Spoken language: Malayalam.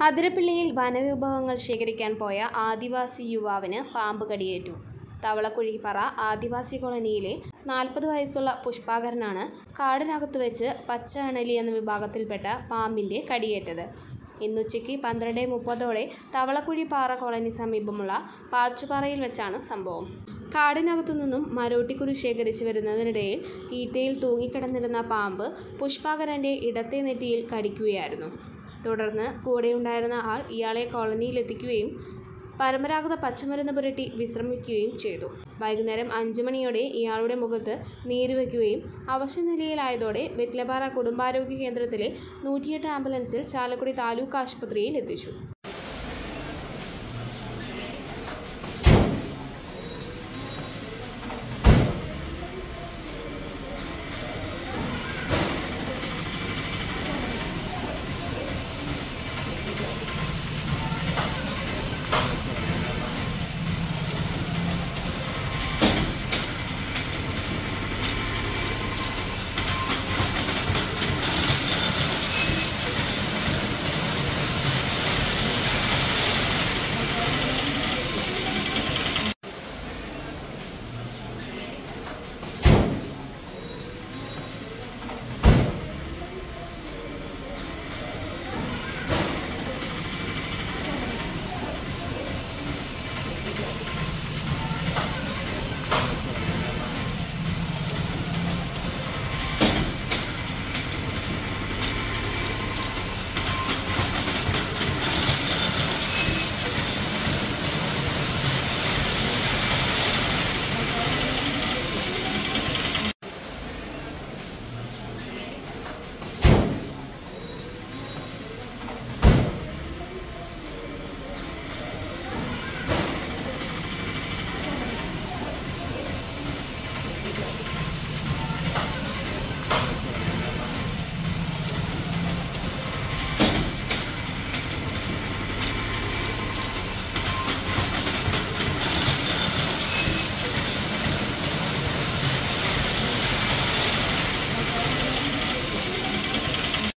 അതിരപ്പിള്ളിയിൽ വനവിഭവങ്ങൾ ശേഖരിക്കാൻ പോയ ആദിവാസി യുവാവിന് പാമ്പ് കടിയേറ്റു. തവളക്കുഴിപ്പറ ആദിവാസി കോളനിയിലെ 40 വയസ്സുള്ള പുഷ്പാകരനാണ് കാടിനകത്തു വെച്ച് പച്ച അണലി എന്ന വിഭാഗത്തിൽപ്പെട്ട പാമ്പിന്റെ കടിയേറ്റത്. ഇന്നുച്ചയ്ക്ക് 12:30ഓടെ തവളക്കുഴിപ്പാറ കോളനി സമീപമുള്ള പാച്ചുപാറയിൽ വെച്ചാണ് സംഭവം. കാടിനകത്തു നിന്നും മരോട്ടിക്കുരു ശേഖരിച്ചു വരുന്നതിനിടയിൽ ഈറ്റയിൽ തൂങ്ങിക്കിടന്നിരുന്ന പാമ്പ് പുഷ്പാകരന്റെ ഇടത്തെ നെറ്റിയിൽ കടിക്കുകയായിരുന്നു. തുടർന്ന് കൂടെയുണ്ടായിരുന്ന ആൾ ഇയാളെ കോളനിയിലെത്തിക്കുകയും പരമ്പരാഗത പച്ചമരുന്ന് പുരട്ടി വിശ്രമിക്കുകയും ചെയ്തു. വൈകുന്നേരം 5 മണിയോടെ ഇയാളുടെ മുഖത്ത് നീരുവയ്ക്കുകയും അവശനിലയിലായതോടെ വെറ്റിലപ്പാറ കുടുംബാരോഗ്യ കേന്ദ്രത്തിലെ 108 ആംബുലൻസിൽ ചാലക്കുടി താലൂക്ക് ആശുപത്രിയിൽ എത്തിച്ചു.